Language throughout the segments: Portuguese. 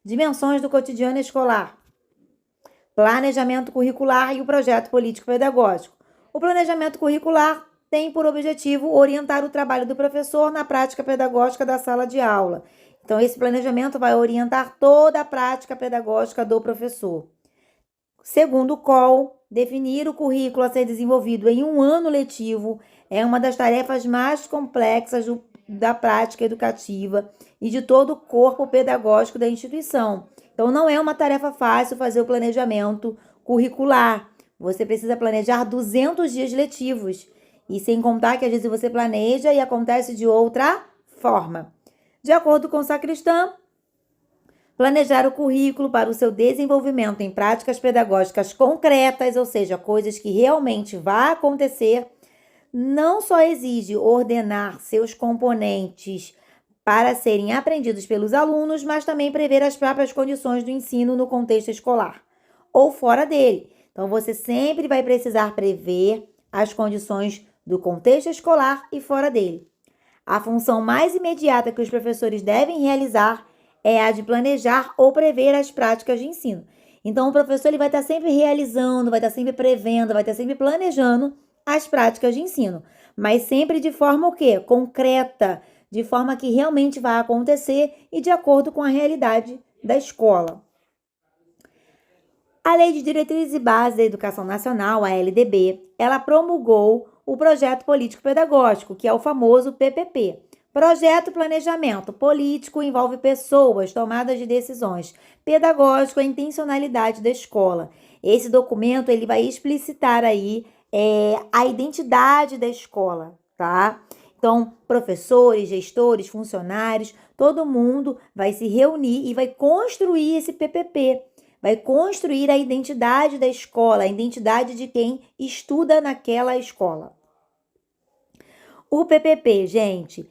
Dimensões do cotidiano escolar. Planejamento curricular e o projeto político-pedagógico. O planejamento curricular tem por objetivo orientar o trabalho do professor na prática pedagógica da sala de aula. Então, esse planejamento vai orientar toda a prática pedagógica do professor. Segundo o COL, definir o currículo a ser desenvolvido em um ano letivo é uma das tarefas mais complexas da prática educativa e de todo o corpo pedagógico da instituição. Então, não é uma tarefa fácil fazer o planejamento curricular. Você precisa planejar 200 dias letivos. E sem contar que às vezes você planeja e acontece de outra forma. De acordo com o Sacristã, planejar o currículo para o seu desenvolvimento em práticas pedagógicas concretas, ou seja, coisas que realmente vão acontecer, não só exige ordenar seus componentes para serem aprendidos pelos alunos, mas também prever as próprias condições do ensino no contexto escolar ou fora dele. Então, você sempre vai precisar prever as condições do contexto escolar e fora dele. A função mais imediata que os professores devem realizar é a de planejar ou prever as práticas de ensino. Então, o professor ele vai estar sempre realizando, vai estar sempre prevendo, vai estar sempre planejando as práticas de ensino, mas sempre de forma o quê? Concreta, de forma que realmente vai acontecer e de acordo com a realidade da escola. A Lei de Diretrizes e Bases da Educação Nacional, a LDB, ela promulgou o Projeto Político-Pedagógico, que é o famoso PPP. Projeto Planejamento Político envolve pessoas, tomadas de decisões. Pedagógico, a intencionalidade da escola. Esse documento ele vai explicitar aí a identidade da escola, tá? Então, professores, gestores, funcionários, todo mundo vai se reunir e vai construir esse PPP. Vai construir a identidade da escola, a identidade de quem estuda naquela escola. O PPP, gente,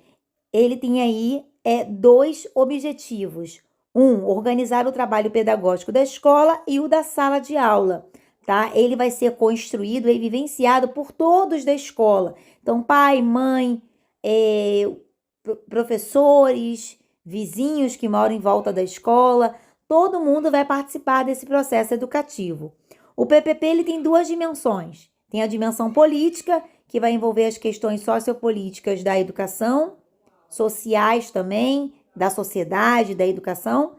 ele tem aí dois objetivos. Organizar o trabalho pedagógico da escola e o da sala de aula, tá? Ele vai ser construído e vivenciado por todos da escola. Então, pai, mãe, professores, vizinhos que moram em volta da escola, todo mundo vai participar desse processo educativo. O PPP ele tem duas dimensões. Tem a dimensão política, que vai envolver as questões sociopolíticas da educação, sociais também, da sociedade, da educação,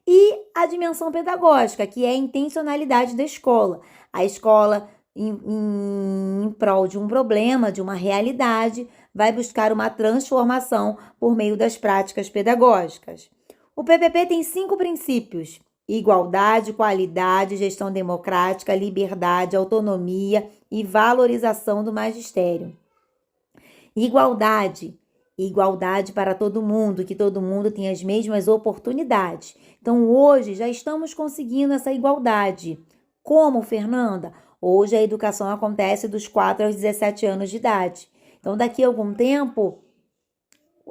e a dimensão pedagógica, que é a intencionalidade da escola. A escola, em prol de um problema, de uma realidade, vai buscar uma transformação por meio das práticas pedagógicas. O PPP tem 5 princípios: igualdade, qualidade, gestão democrática, liberdade, autonomia e valorização do magistério. Igualdade para todo mundo, que todo mundo tenha as mesmas oportunidades. Então, hoje já estamos conseguindo essa igualdade. Como, Fernanda? Hoje a educação acontece dos 4 aos 17 anos de idade. Então, daqui a algum tempo,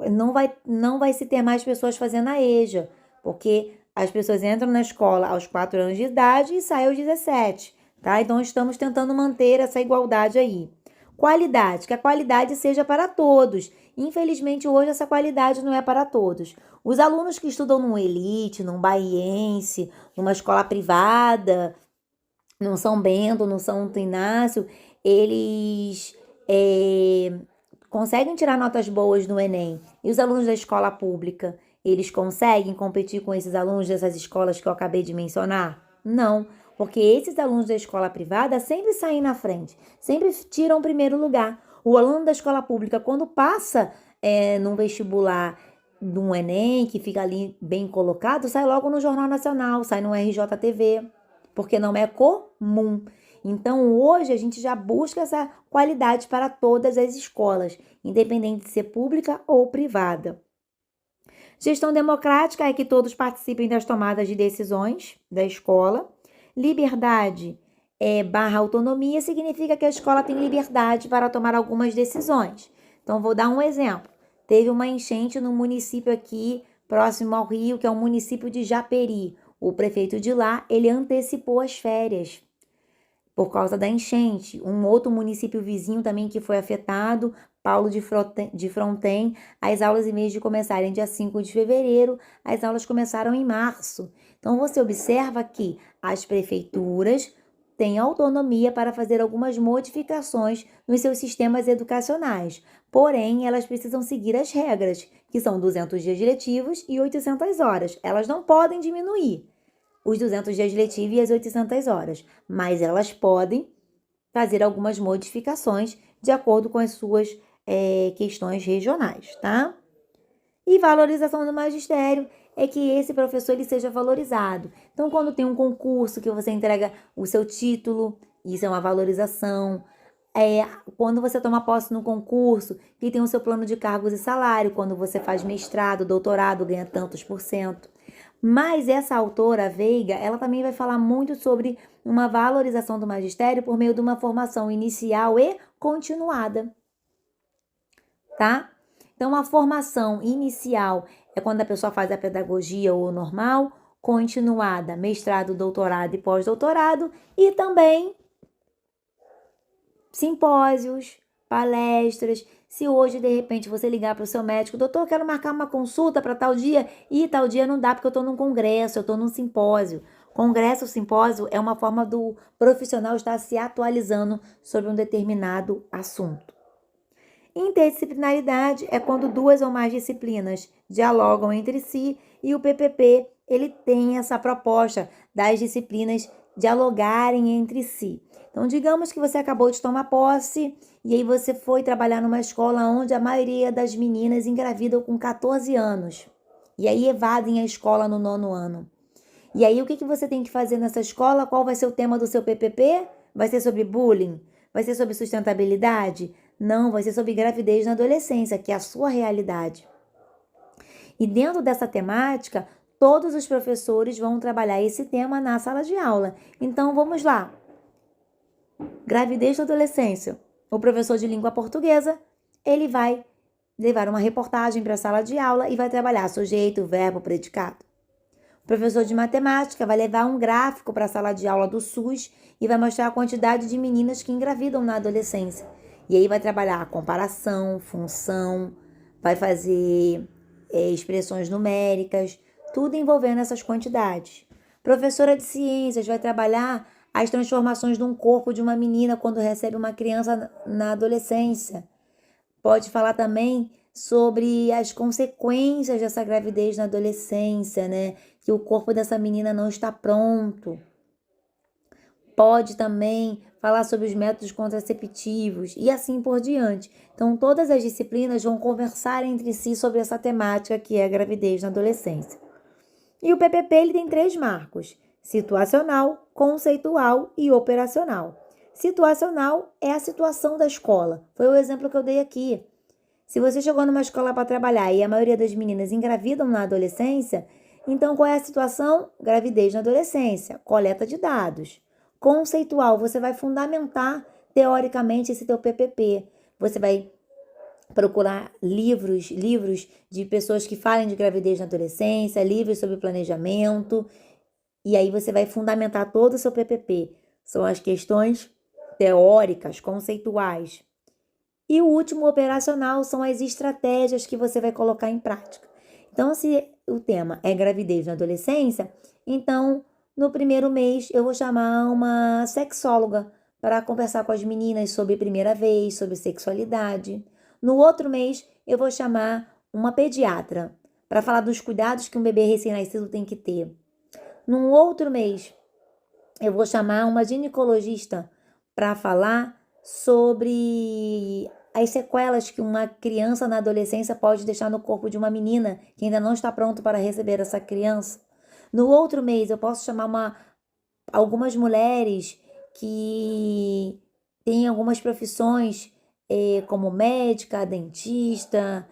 não vai se ter mais pessoas fazendo a EJA, porque as pessoas entram na escola aos 4 anos de idade e saem aos 17, tá? Então, estamos tentando manter essa igualdade aí. Qualidade, que a qualidade seja para todos. Infelizmente, hoje essa qualidade não é para todos. Os alunos que estudam num Elite, num Baiense, numa escola privada, num São Bento, num São Inácio, eles conseguem tirar notas boas no Enem. E os alunos da escola pública, eles conseguem competir com esses alunos dessas escolas que eu acabei de mencionar? Não, porque esses alunos da escola privada sempre saem na frente, sempre tiram o primeiro lugar. O aluno da escola pública, quando passa num vestibular, num Enem, que fica ali bem colocado, sai logo no Jornal Nacional, sai no RJTV, porque não é comum. Então, hoje, a gente já busca essa qualidade para todas as escolas, independente de ser pública ou privada. Gestão democrática é que todos participem das tomadas de decisões da escola. Liberdade barra autonomia significa que a escola tem liberdade para tomar algumas decisões. Então, vou dar um exemplo. Teve uma enchente no município aqui, próximo ao Rio, que é o município de Japeri. O prefeito de lá, ele antecipou as férias. por causa da enchente. Um outro município vizinho também que foi afetado, Paulo de Fronten, as aulas, em vez de começarem dia 5 de fevereiro, as aulas começaram em março. Então, você observa que as prefeituras têm autonomia para fazer algumas modificações nos seus sistemas educacionais, porém, elas precisam seguir as regras, que são 200 dias letivos e 800 horas. Elas não podem diminuir os 200 dias letivos e as 800 horas, mas elas podem fazer algumas modificações de acordo com as suas questões regionais, tá? E valorização do magistério é que esse professor ele seja valorizado. Então, quando tem um concurso que você entrega o seu título, isso é uma valorização. Quando você toma posse no concurso, que tem o seu plano de cargos e salário, quando você faz mestrado, doutorado, ganha tantos por cento. Mas essa autora, Veiga, ela também vai falar muito sobre uma valorização do magistério por meio de uma formação inicial e continuada, tá? Então, a formação inicial é quando a pessoa faz a pedagogia ou normal, continuada, mestrado, doutorado e pós-doutorado, e também simpósios, palestras. Se hoje, de repente, você ligar para o seu médico, doutor, quero marcar uma consulta para tal dia, e tal dia não dá porque eu estou num congresso, eu estou num simpósio. Congresso ou simpósio é uma forma do profissional estar se atualizando sobre um determinado assunto. Interdisciplinaridade é quando duas ou mais disciplinas dialogam entre si e o PPP ele tem essa proposta das disciplinas dialogarem entre si. Então, digamos que você acabou de tomar posse e aí você foi trabalhar numa escola onde a maioria das meninas engravidam com 14 anos. E aí evadem a escola no 9º ano. E aí o que você tem que fazer nessa escola? Qual vai ser o tema do seu PPP? Vai ser sobre bullying? Vai ser sobre sustentabilidade? Não, vai ser sobre gravidez na adolescência, que é a sua realidade. E dentro dessa temática, todos os professores vão trabalhar esse tema na sala de aula. Então, vamos lá. Gravidez na adolescência. O professor de língua portuguesa, ele vai levar uma reportagem para a sala de aula e vai trabalhar sujeito, verbo, predicado. O professor de matemática vai levar um gráfico para a sala de aula do SUS e vai mostrar a quantidade de meninas que engravidam na adolescência. E aí vai trabalhar a comparação, função, vai fazer expressões numéricas, tudo envolvendo essas quantidades. Professora de ciências vai trabalhar as transformações de um corpo de uma menina quando recebe uma criança na adolescência. Pode falar também sobre as consequências dessa gravidez na adolescência, né? Que o corpo dessa menina não está pronto. Pode também falar sobre os métodos contraceptivos e assim por diante. Então, todas as disciplinas vão conversar entre si sobre essa temática que é a gravidez na adolescência. E o PPP ele tem 3 marcos: situacional, conceitual e operacional. Situacional é a situação da escola. Foi o exemplo que eu dei aqui. Se você chegou numa escola para trabalhar e a maioria das meninas engravidam na adolescência, então qual é a situação? Gravidez na adolescência, coleta de dados. Conceitual, você vai fundamentar teoricamente esse teu PPP. Você vai procurar livros de pessoas que falem de gravidez na adolescência, livros sobre planejamento, e aí você vai fundamentar todo o seu PPP. São as questões teóricas, conceituais. E o último operacional são as estratégias que você vai colocar em prática. Então, se o tema é gravidez na adolescência, então no primeiro mês eu vou chamar uma sexóloga para conversar com as meninas sobre primeira vez, sobre sexualidade. No outro mês eu vou chamar uma pediatra para falar dos cuidados que um bebê recém-nascido tem que ter. Num outro mês eu vou chamar uma ginecologista para falar sobre as sequelas que uma criança na adolescência pode deixar no corpo de uma menina que ainda não está pronto para receber essa criança. No outro mês, eu posso chamar algumas mulheres que têm algumas profissões, como médica, dentista,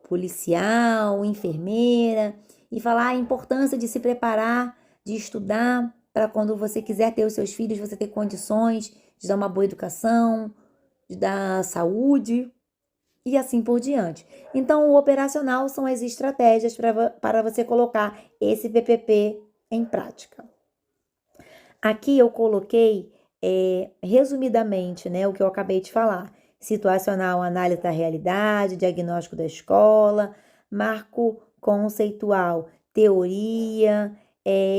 policial, enfermeira, e falar a importância de se preparar, de estudar, para quando você quiser ter os seus filhos, você ter condições de dar uma boa educação, de dar saúde e assim por diante. Então, o operacional são as estratégias para você colocar esse PPP em prática. Aqui eu coloquei resumidamente, né, o que eu acabei de falar. Situacional, análise da realidade, diagnóstico da escola, marco conceitual, teoria,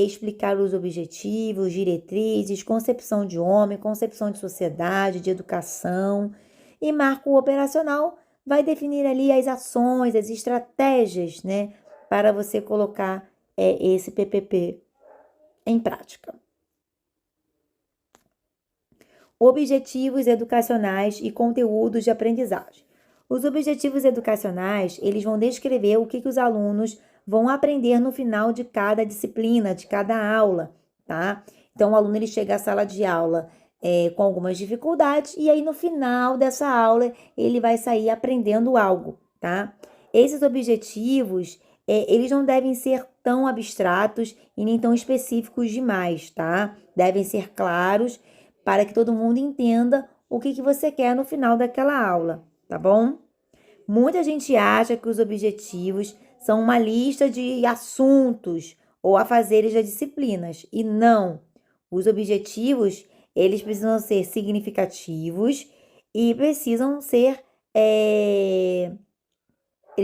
explicar os objetivos, diretrizes, concepção de homem, concepção de sociedade, de educação. E marco operacional vai definir ali as ações, as estratégias, né, para você colocar esse PPP em prática. Objetivos educacionais e conteúdos de aprendizagem. Os objetivos educacionais, eles vão descrever o que os alunos vão aprender no final de cada disciplina, de cada aula, tá? Então, o aluno ele chega à sala de aula com algumas dificuldades e aí no final dessa aula ele vai sair aprendendo algo, tá? Esses objetivos, eles não devem ser tão abstratos e nem tão específicos demais, tá? Devem ser claros para que todo mundo entenda o que você quer no final daquela aula, tá bom? Muita gente acha que os objetivos são uma lista de assuntos ou afazeres das disciplinas, e não. Os objetivos, eles precisam ser significativos e eles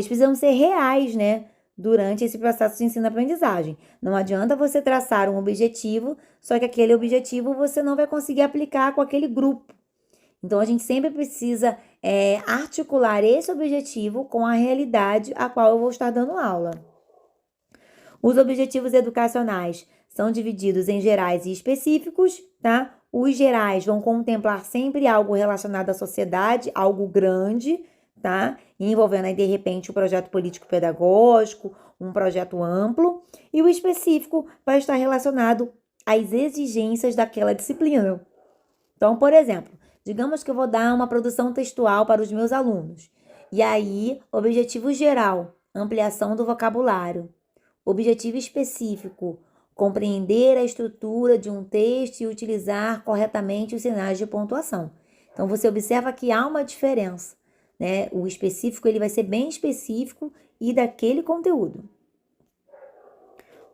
precisam ser reais, né? Durante esse processo de ensino-aprendizagem. Não adianta você traçar um objetivo, só que aquele objetivo você não vai conseguir aplicar com aquele grupo. Então, a gente sempre precisa articular esse objetivo com a realidade a qual eu vou estar dando aula. Os objetivos educacionais são divididos em gerais e específicos, tá? Os gerais vão contemplar sempre algo relacionado à sociedade, algo grande, tá? Envolvendo aí, de repente, o projeto político-pedagógico, um projeto amplo. E o específico vai estar relacionado às exigências daquela disciplina. Então, por exemplo, digamos que eu vou dar uma produção textual para os meus alunos. E aí, objetivo geral, ampliação do vocabulário. Objetivo específico, compreender a estrutura de um texto e utilizar corretamente os sinais de pontuação. Então, você observa que há uma diferença, né? O específico, ele vai ser bem específico e daquele conteúdo.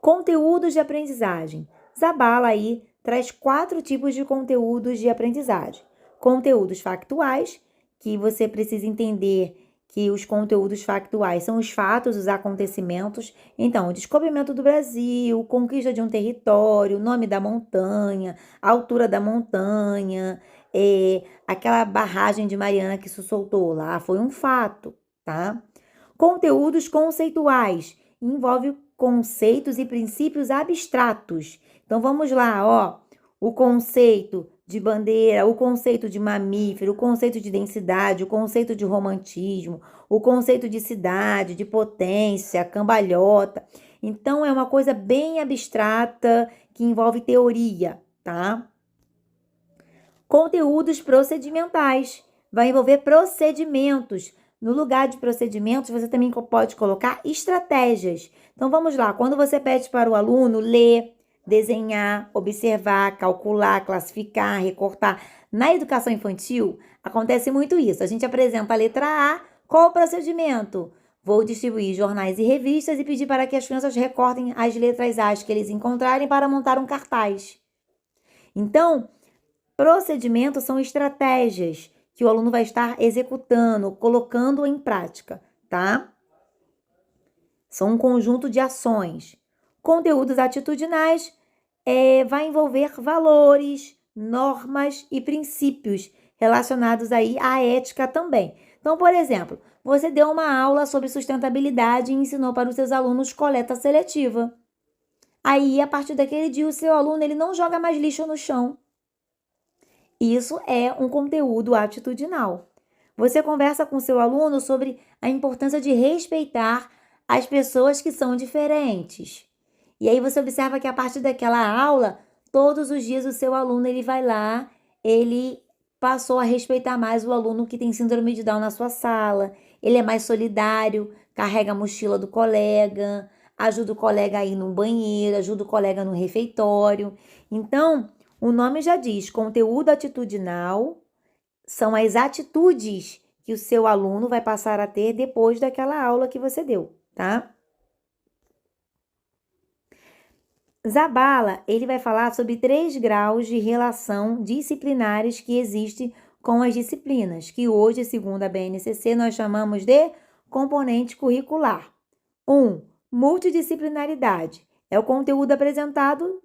Conteúdos de aprendizagem. Zabala aí traz 4 tipos de conteúdos de aprendizagem. Conteúdos factuais, que você precisa entender que os conteúdos factuais são os fatos, os acontecimentos. Então, o descobrimento do Brasil, conquista de um território, nome da montanha, altura da montanha, aquela barragem de Mariana que se soltou lá, foi um fato, tá? Conteúdos conceituais, envolve conceitos e princípios abstratos. Então, vamos lá, ó. O conceito de bandeira, o conceito de mamífero, o conceito de densidade, o conceito de romantismo, o conceito de cidade, de potência, cambalhota. Então, é uma coisa bem abstrata que envolve teoria, tá? Conteúdos procedimentais. Vai envolver procedimentos. No lugar de procedimentos, você também pode colocar estratégias. Então, vamos lá. Quando você pede para o aluno ler, desenhar, observar, calcular, classificar, recortar. Na educação infantil, acontece muito isso. A gente apresenta a letra A, qual o procedimento? Vou distribuir jornais e revistas e pedir para que as crianças recortem as letras A que eles encontrarem para montar um cartaz. Então, procedimentos são estratégias que o aluno vai estar executando, colocando em prática, tá? São um conjunto de ações. Conteúdos atitudinais vai envolver valores, normas e princípios relacionados aí à ética também. Então, por exemplo, você deu uma aula sobre sustentabilidade e ensinou para os seus alunos coleta seletiva. Aí, a partir daquele dia, o seu aluno ele não joga mais lixo no chão. Isso é um conteúdo atitudinal. Você conversa com seu aluno sobre a importância de respeitar as pessoas que são diferentes. E aí você observa que a partir daquela aula, todos os dias o seu aluno ele vai lá, ele passou a respeitar mais o aluno que tem síndrome de Down na sua sala. Ele é mais solidário, carrega a mochila do colega, ajuda o colega a ir no banheiro, ajuda o colega no refeitório. Então, o nome já diz, conteúdo atitudinal são as atitudes que o seu aluno vai passar a ter depois daquela aula que você deu, tá? Zabala, ele vai falar sobre 3 graus de relação disciplinares que existem com as disciplinas, que hoje, segundo a BNCC, nós chamamos de componente curricular. 1. Multidisciplinaridade. É o conteúdo apresentado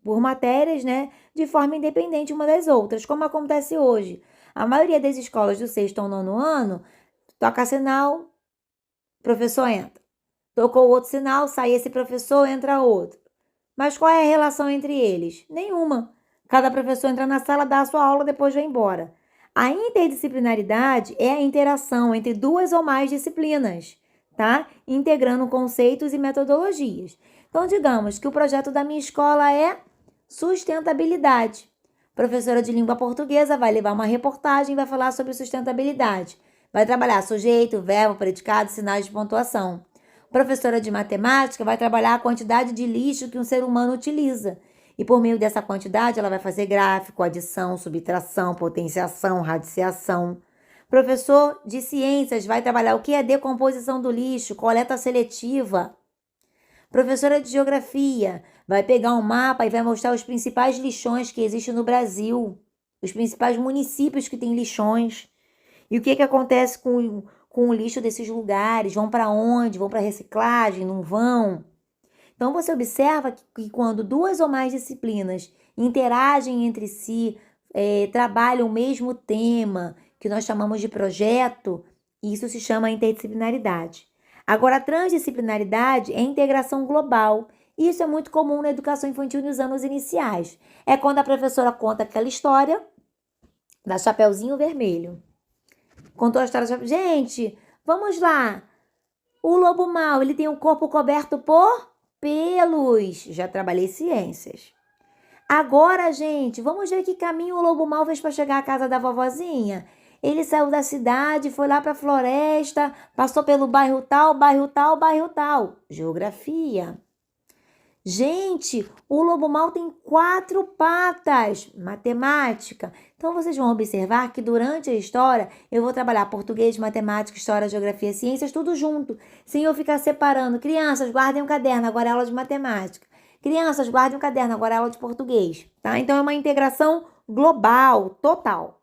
por matérias, né, de forma independente uma das outras, como acontece hoje. A maioria das escolas do 6º ao 9º ano, toca sinal, professor entra. Tocou outro sinal, sai esse professor, entra outro. Mas qual é a relação entre eles? Nenhuma. Cada professor entra na sala, dá a sua aula, depois vai embora. A interdisciplinaridade é a interação entre 2 ou mais disciplinas, tá? Integrando conceitos e metodologias. Então, digamos que o projeto da minha escola é sustentabilidade. Professora de língua portuguesa vai levar uma reportagem e vai falar sobre sustentabilidade. Vai trabalhar sujeito, verbo, predicado, sinais de pontuação. Professora de matemática vai trabalhar a quantidade de lixo que um ser humano utiliza. E por meio dessa quantidade, ela vai fazer gráfico, adição, subtração, potenciação, radiciação. Professor de ciências vai trabalhar o que é decomposição do lixo, coleta seletiva. Professora de geografia vai pegar um mapa e vai mostrar os principais lixões que existem no Brasil, os principais municípios que têm lixões. E o que acontece com o lixo desses lugares? Vão para onde? Vão para reciclagem? Não vão? Então, você observa que quando 2 ou mais disciplinas interagem entre si, trabalham o mesmo tema, que nós chamamos de projeto, isso se chama interdisciplinaridade. Agora, a transdisciplinaridade é a integração global. Isso é muito comum na educação infantil nos anos iniciais. É quando a professora conta aquela história da Chapeuzinho Vermelho. Contou a história da Gente, vamos lá. O lobo mau, ele tem um corpo coberto por pelos. Já trabalhei ciências. Agora, gente, vamos ver que caminho o lobo mau fez para chegar à casa da vovozinha. Ele saiu da cidade, foi lá para a floresta, passou pelo bairro tal, bairro tal, bairro tal. Geografia. Gente, o lobo mau tem 4 patas. Matemática. Então, vocês vão observar que durante a história, eu vou trabalhar português, matemática, história, geografia, ciências, tudo junto. Sem eu ficar separando. Crianças, guardem um caderno, agora é aula de matemática. Crianças, guardem um caderno, agora é aula de português. Tá? Então, é uma integração global, total.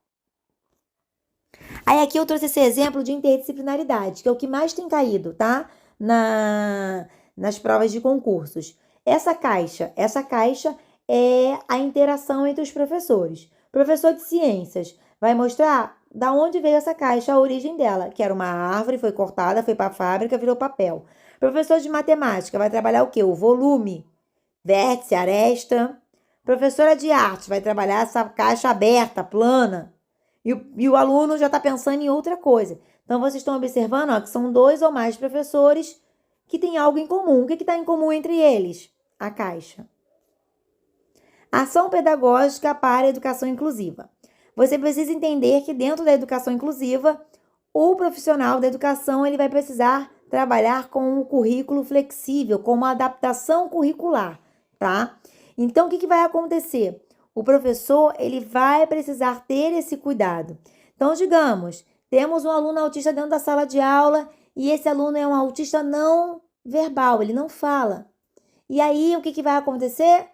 Aí, aqui eu trouxe esse exemplo de interdisciplinaridade, que é o que mais tem caído, tá? Nas provas de concursos. Essa caixa é a interação entre os professores. Professor de ciências vai mostrar da onde veio essa caixa, a origem dela, que era uma árvore, foi cortada, foi para a fábrica, virou papel. Professor de matemática vai trabalhar o quê? O volume, vértice, aresta. Professora de arte vai trabalhar essa caixa aberta, plana. E o aluno já está pensando em outra coisa. Então, vocês estão observando, ó, que são 2 ou mais professores que têm algo em comum. O que está em comum entre eles? A caixa. Ação pedagógica para a educação inclusiva. Você precisa entender que dentro da educação inclusiva, o profissional da educação ele vai precisar trabalhar com um currículo flexível, com uma adaptação curricular, tá? Então, o que vai acontecer? O professor ele vai precisar ter esse cuidado. Então, digamos, temos um aluno autista dentro da sala de aula e esse aluno é um autista não verbal, ele não fala. E aí, o que vai acontecer?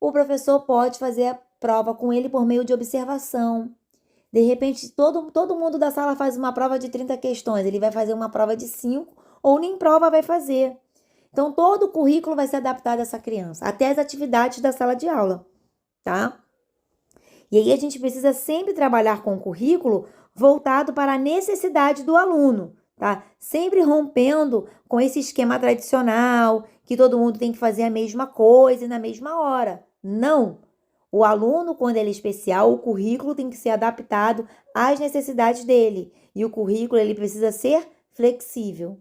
O professor pode fazer a prova com ele por meio de observação. De repente, todo mundo da sala faz uma prova de 30 questões. Ele vai fazer uma prova de 5 ou nem prova vai fazer. Então, todo o currículo vai ser adaptado a essa criança, até as atividades da sala de aula, tá? E aí, a gente precisa sempre trabalhar com o currículo voltado para a necessidade do aluno, tá? Sempre rompendo com esse esquema tradicional, que todo mundo tem que fazer a mesma coisa e na mesma hora. Não! O aluno, quando ele é especial, o currículo tem que ser adaptado às necessidades dele. E o currículo, ele precisa ser flexível.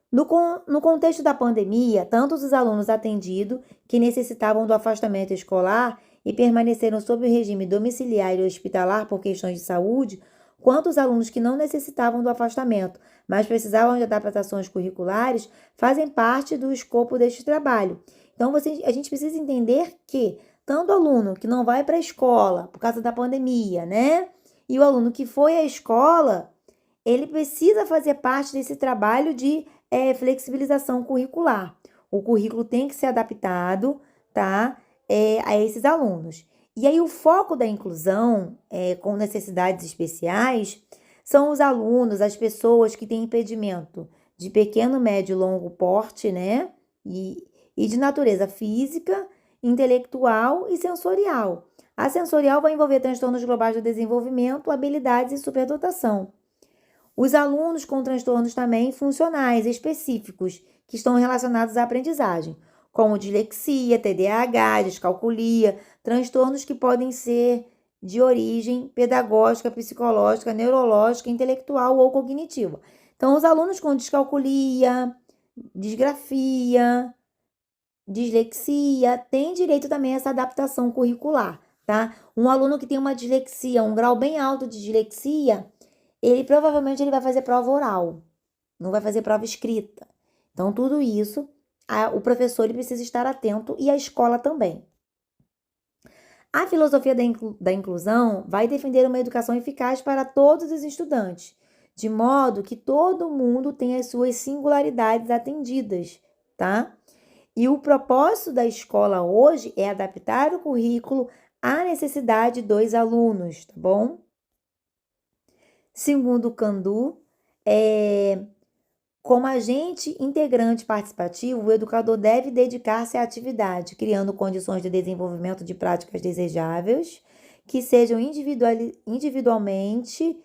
No contexto da pandemia, tanto os alunos atendidos, que necessitavam do afastamento escolar e permaneceram sob o regime domiciliar e hospitalar por questões de saúde, quanto os alunos que não necessitavam do afastamento, mas precisavam de adaptações curriculares, fazem parte do escopo deste trabalho. Então, a gente precisa entender que tanto o aluno que não vai para a escola por causa da pandemia, né? E o aluno que foi à escola, ele precisa fazer parte desse trabalho de flexibilização curricular. O currículo tem que ser adaptado, tá? A esses alunos. E aí, o foco da inclusão com necessidades especiais são os alunos, as pessoas que têm impedimento de pequeno, médio e longo porte, né? E de natureza física, intelectual e sensorial. A sensorial vai envolver transtornos globais do desenvolvimento, habilidades e superdotação. Os alunos com transtornos também funcionais específicos, que estão relacionados à aprendizagem, como dislexia, TDAH, descalculia, transtornos que podem ser de origem pedagógica, psicológica, neurológica, intelectual ou cognitiva. Então, os alunos com descalculia, disgrafia, dislexia, têm direito também a essa adaptação curricular, tá? Um aluno que tem uma dislexia, um grau bem alto de dislexia, ele provavelmente vai fazer prova oral, não vai fazer prova escrita. Então, tudo isso, o professor ele precisa estar atento e a escola também. A filosofia da inclusão vai defender uma educação eficaz para todos os estudantes, de modo que todo mundo tenha as suas singularidades atendidas, tá? E o propósito da escola hoje é adaptar o currículo à necessidade dos alunos, tá bom? Segundo Candu, como agente integrante participativo, o educador deve dedicar-se à atividade, criando condições de desenvolvimento de práticas desejáveis, que sejam individualmente,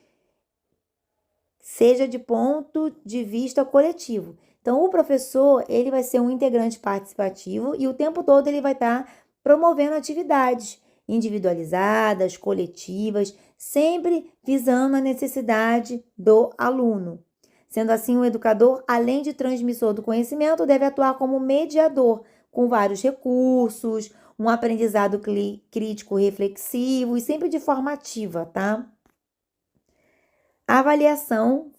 seja de ponto de vista coletivo. Então, o professor, ele vai ser um integrante participativo e o tempo todo ele vai estar promovendo atividades individualizadas, coletivas, sempre visando a necessidade do aluno. Sendo assim, o educador, além de transmissor do conhecimento, deve atuar como mediador, com vários recursos, um aprendizado crítico reflexivo e sempre de forma ativa, tá? Avaliação,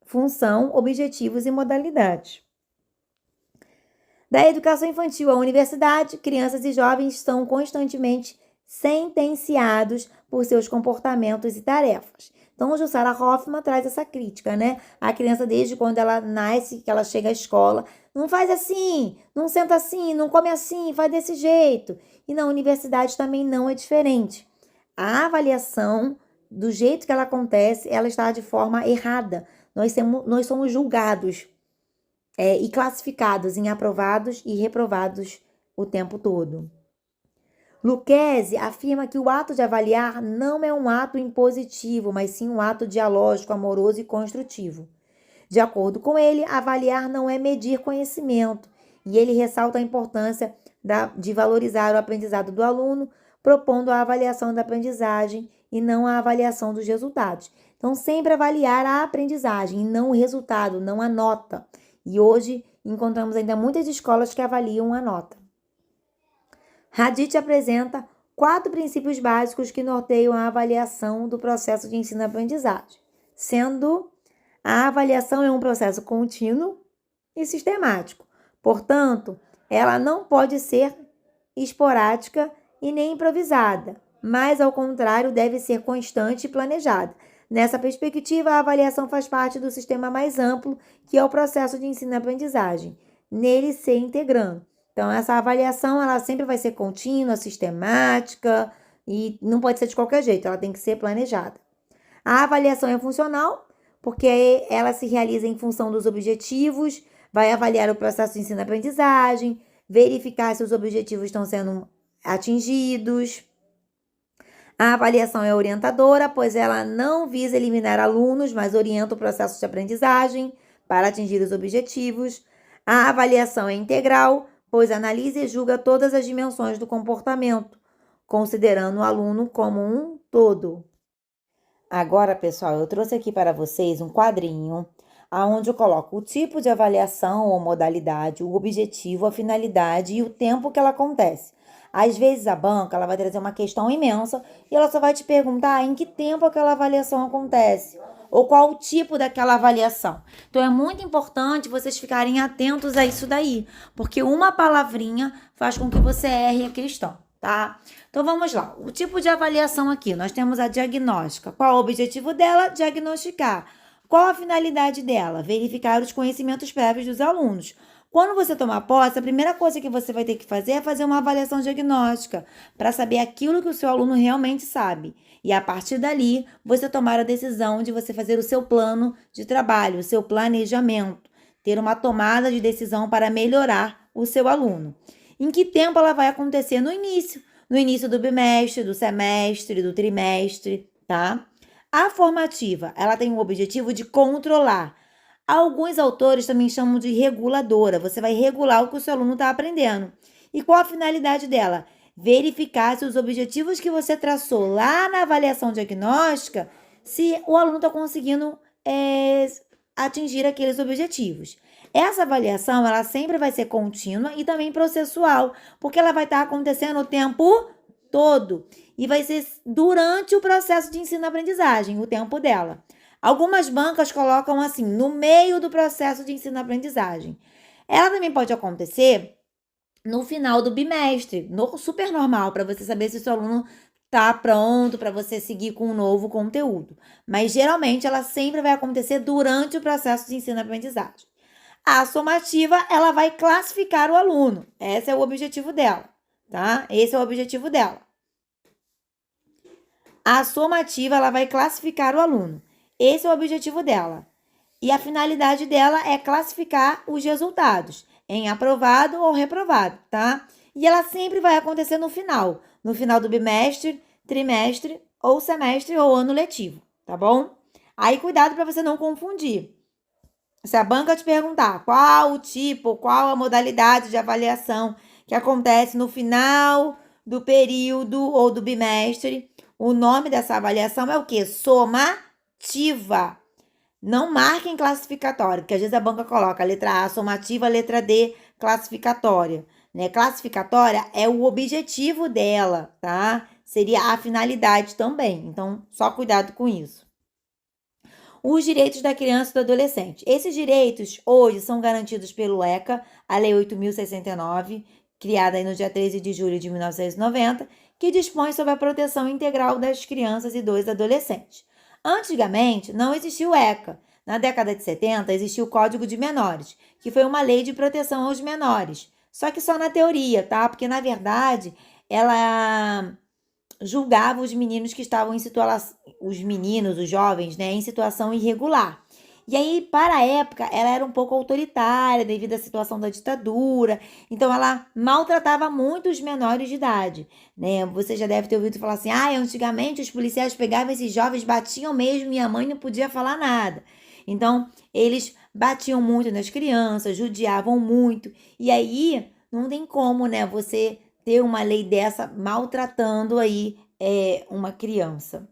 função, objetivos e modalidades. Da educação infantil à universidade, crianças e jovens são constantemente sentenciados por seus comportamentos e tarefas. Então, Jussara Hoffmann traz essa crítica, né? A criança, desde quando ela nasce, que ela chega à escola, não faz assim, não senta assim, não come assim, faz desse jeito. E na universidade também não é diferente. A avaliação, do jeito que ela acontece, ela está de forma errada. Nós somos julgados e classificados em aprovados e reprovados o tempo todo. Lucchesi afirma que o ato de avaliar não é um ato impositivo, mas sim um ato dialógico, amoroso e construtivo. De acordo com ele, avaliar não é medir conhecimento, e ele ressalta a importância de valorizar o aprendizado do aluno, propondo a avaliação da aprendizagem e não a avaliação dos resultados. Então, sempre avaliar a aprendizagem e não o resultado, não a nota. E hoje encontramos ainda muitas escolas que avaliam a nota. Hadid apresenta 4 princípios básicos que norteiam a avaliação do processo de ensino-aprendizagem, sendo a avaliação é um processo contínuo e sistemático. Portanto, ela não pode ser esporádica e nem improvisada, mas, ao contrário, deve ser constante e planejada. Nessa perspectiva, a avaliação faz parte do sistema mais amplo, que é o processo de ensino-aprendizagem, nele se integrando. Então, essa avaliação ela sempre vai ser contínua, sistemática e não pode ser de qualquer jeito, ela tem que ser planejada. A avaliação é funcional, porque ela se realiza em função dos objetivos, vai avaliar o processo de ensino-aprendizagem, verificar se os objetivos estão sendo atingidos. A avaliação é orientadora, pois ela não visa eliminar alunos, mas orienta o processo de aprendizagem para atingir os objetivos. A avaliação é integral, pois analisa e julga todas as dimensões do comportamento, considerando o aluno como um todo. Agora, pessoal, eu trouxe aqui para vocês um quadrinho, onde eu coloco o tipo de avaliação ou modalidade, o objetivo, a finalidade e o tempo que ela acontece. Às vezes a banca ela vai trazer uma questão imensa e ela só vai te perguntar em que tempo aquela avaliação acontece ou qual o tipo daquela avaliação. Então é muito importante vocês ficarem atentos a isso daí, porque uma palavrinha faz com que você erre a questão, tá? Então vamos lá. O tipo de avaliação aqui, nós temos a diagnóstica. Qual o objetivo dela? Diagnosticar. Qual a finalidade dela? Verificar os conhecimentos prévios dos alunos. Quando você tomar posse, a primeira coisa que você vai ter que fazer é fazer uma avaliação diagnóstica para saber aquilo que o seu aluno realmente sabe. E a partir dali, você tomar a decisão de você fazer o seu plano de trabalho, o seu planejamento, ter uma tomada de decisão para melhorar o seu aluno. Em que tempo ela vai acontecer? No início. No início do bimestre, do semestre, do trimestre, tá? A formativa, ela tem o objetivo de controlar. Alguns autores também chamam de reguladora. Você vai regular o que o seu aluno está aprendendo. E qual a finalidade dela? Verificar se os objetivos que você traçou lá na avaliação diagnóstica, se o aluno está conseguindo atingir aqueles objetivos. Essa avaliação, ela sempre vai ser contínua e também processual, porque ela vai estar acontecendo o tempo todo e vai ser durante o processo de ensino-aprendizagem, o tempo dela. Algumas bancas colocam assim, no meio do processo de ensino-aprendizagem. Ela também pode acontecer no final do bimestre, super normal, para você saber se o seu aluno está pronto para você seguir com um novo conteúdo. Mas geralmente ela sempre vai acontecer durante o processo de ensino-aprendizagem. A somativa, ela vai classificar o aluno. Esse é o objetivo dela, tá? Esse é o objetivo dela. A somativa, ela vai classificar o aluno. Esse é o objetivo dela. E a finalidade dela é classificar os resultados em aprovado ou reprovado, tá? E ela sempre vai acontecer no final do bimestre, trimestre ou semestre ou ano letivo, tá bom? Aí cuidado para você não confundir. Se a banca te perguntar qual o tipo, qual a modalidade de avaliação que acontece no final do período ou do bimestre, o nome dessa avaliação é o quê? Somativa. Não marquem classificatória, porque às vezes a banca coloca a letra A somativa, a letra D classificatória. Né? Classificatória é o objetivo dela, tá? Seria a finalidade também. Então, só cuidado com isso. Os direitos da criança e do adolescente. Esses direitos hoje são garantidos pelo ECA, a Lei 8.069, criada aí no dia 13 de julho de 1990, que dispõe sobre a proteção integral das crianças e dos adolescentes. Antigamente, não existia o ECA. Na década de 70, existiu o Código de Menores, que foi uma lei de proteção aos menores. Só que só na teoria, tá? Porque, na verdade, ela julgava os meninos que estavam em situação, os meninos, os jovens, né, em situação irregular. E aí, para a época, ela era um pouco autoritária devido à situação da ditadura. Então, ela maltratava muito os menores de idade, né? Você já deve ter ouvido falar assim, antigamente os policiais pegavam esses jovens, batiam mesmo e a mãe não podia falar nada. Então, eles batiam muito nas crianças, judiavam muito. E aí, não tem como, né, você ter uma lei dessa maltratando aí uma criança.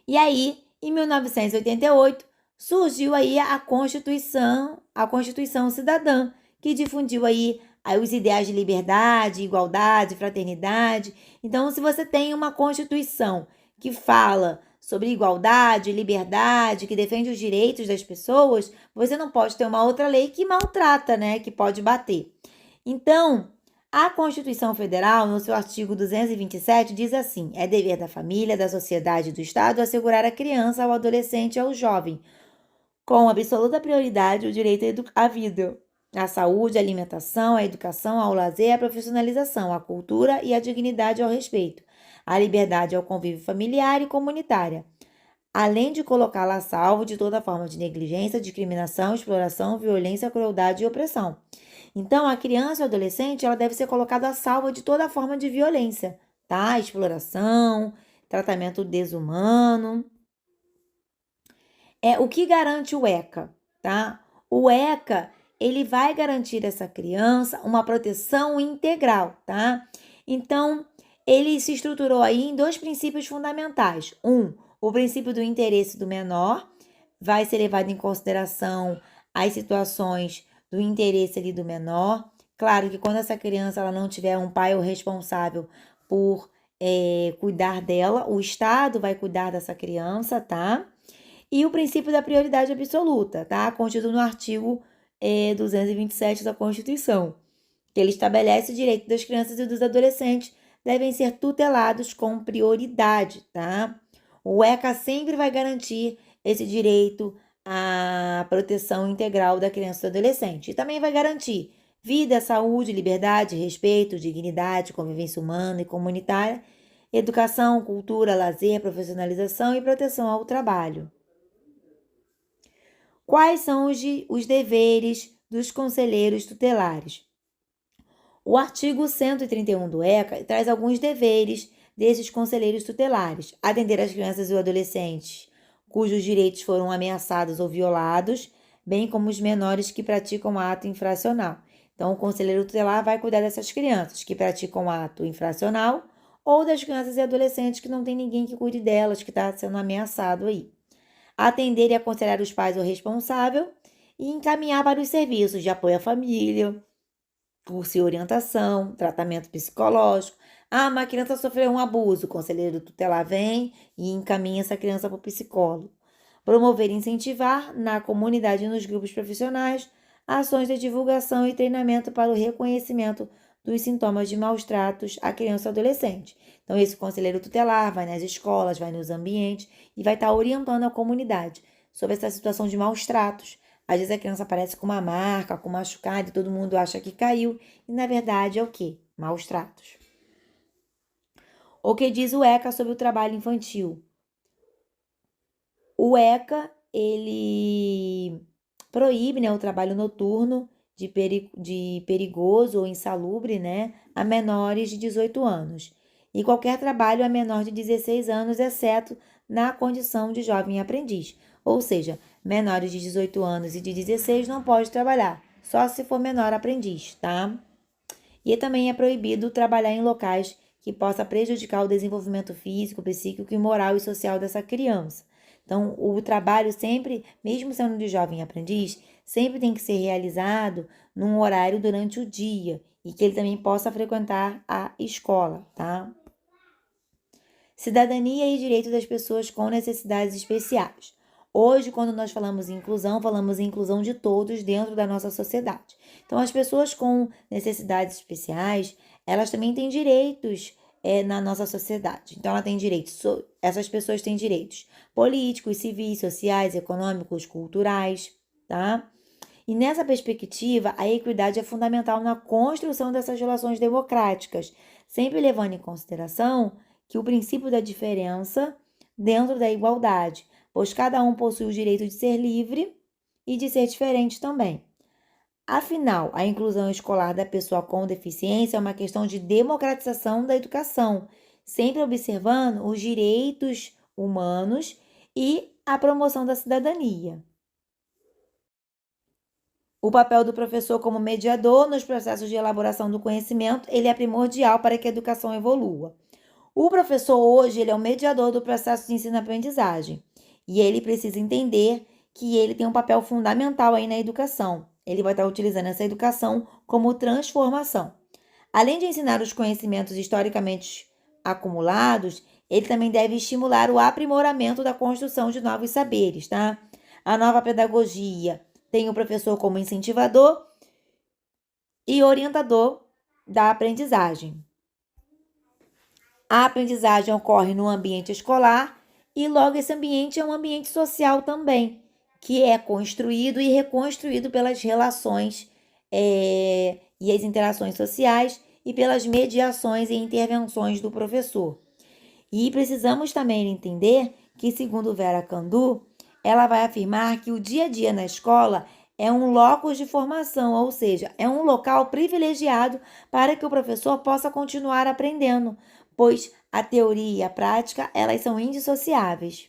E aí, em 1988, surgiu aí a Constituição Cidadã, que difundiu aí os ideais de liberdade, igualdade, fraternidade. Então, se você tem uma Constituição que fala sobre igualdade, liberdade, que defende os direitos das pessoas, você não pode ter uma outra lei que maltrata, né, que pode bater. Então, a Constituição Federal, no seu artigo 227, diz assim: é dever da família, da sociedade e do Estado assegurar à criança, ao adolescente e ao jovem, com absoluta prioridade, o direito à vida, à saúde, à alimentação, à educação, ao lazer, à profissionalização, à cultura e à dignidade e ao respeito, à liberdade ao convívio familiar e comunitária, além de colocá-la a salvo de toda forma de negligência, discriminação, exploração, violência, crueldade e opressão. Então, a criança e o adolescente, ela deve ser colocada a salvo de toda forma de violência, tá? Exploração, tratamento desumano. O que garante o ECA, tá? O ECA, ele vai garantir a essa criança uma proteção integral, tá? Então, ele se estruturou aí em 2 princípios fundamentais. O princípio do interesse do menor vai ser levado em consideração as situações do interesse ali do menor. Claro que quando essa criança ela não tiver um pai ou responsável por cuidar dela, o Estado vai cuidar dessa criança, tá? E o princípio da prioridade absoluta, tá? Contido no artigo 227 da Constituição, que ele estabelece o direito das crianças e dos adolescentes devem ser tutelados com prioridade, tá? O ECA sempre vai garantir esse direito a proteção integral da criança e do adolescente. E também vai garantir vida, saúde, liberdade, respeito, dignidade, convivência humana e comunitária, educação, cultura, lazer, profissionalização e proteção ao trabalho. Quais são os deveres dos conselheiros tutelares? O artigo 131 do ECA traz alguns deveres desses conselheiros tutelares: atender as crianças e os adolescentes cujos direitos foram ameaçados ou violados, bem como os menores que praticam ato infracional. Então, o conselheiro tutelar vai cuidar dessas crianças que praticam ato infracional ou das crianças e adolescentes que não tem ninguém que cuide delas, que está sendo ameaçado aí. Atender e aconselhar os pais ou responsável e encaminhar para os serviços de apoio à família, curso e orientação, tratamento psicológico. Uma criança sofreu um abuso, o conselheiro tutelar vem e encaminha essa criança para o psicólogo. Promover e incentivar na comunidade e nos grupos profissionais ações de divulgação e treinamento para o reconhecimento dos sintomas de maus tratos à criança e adolescente. Então, esse conselheiro tutelar vai nas escolas, vai nos ambientes e vai estar orientando a comunidade sobre essa situação de maus tratos. Às vezes a criança aparece com uma marca, com machucado e todo mundo acha que caiu. E na verdade é o quê? Maus tratos. O que diz o ECA sobre o trabalho infantil? O ECA, ele proíbe, né, o trabalho noturno de perigoso ou insalubre, né, a menores de 18 anos. E qualquer trabalho a menor de 16 anos, exceto na condição de jovem aprendiz. Ou seja, menores de 18 anos e de 16 não pode trabalhar, só se for menor aprendiz, tá? E também é proibido trabalhar em locais que possa prejudicar o desenvolvimento físico, psíquico e moral e social dessa criança. Então, o trabalho sempre, mesmo sendo de jovem aprendiz, sempre tem que ser realizado num horário durante o dia e que ele também possa frequentar a escola, tá? Cidadania e direito das pessoas com necessidades especiais. Hoje, quando nós falamos em inclusão de todos dentro da nossa sociedade. Então, as pessoas com necessidades especiais, elas também têm direitos na nossa sociedade. Então, essas pessoas têm direitos políticos, civis, sociais, econômicos, culturais, tá? E nessa perspectiva, a equidade é fundamental na construção dessas relações democráticas, sempre levando em consideração que o princípio da diferença dentro da igualdade, pois cada um possui o direito de ser livre e de ser diferente também. Afinal, a inclusão escolar da pessoa com deficiência é uma questão de democratização da educação, sempre observando os direitos humanos e a promoção da cidadania. O papel do professor como mediador nos processos de elaboração do conhecimento, ele é primordial para que a educação evolua. O professor hoje, ele é o mediador do processo de ensino-aprendizagem e ele precisa entender que ele tem um papel fundamental aí na educação. Ele vai estar utilizando essa educação como transformação. Além de ensinar os conhecimentos historicamente acumulados, ele também deve estimular o aprimoramento da construção de novos saberes, tá? A nova pedagogia tem o professor como incentivador e orientador da aprendizagem. A aprendizagem ocorre no ambiente escolar e logo esse ambiente é um ambiente social também, que é construído e reconstruído pelas relações e as interações sociais e pelas mediações e intervenções do professor. E precisamos também entender que, segundo Vera Candu, ela vai afirmar que o dia a dia na escola é um locus de formação, ou seja, é um local privilegiado para que o professor possa continuar aprendendo, pois a teoria e a prática, elas são indissociáveis.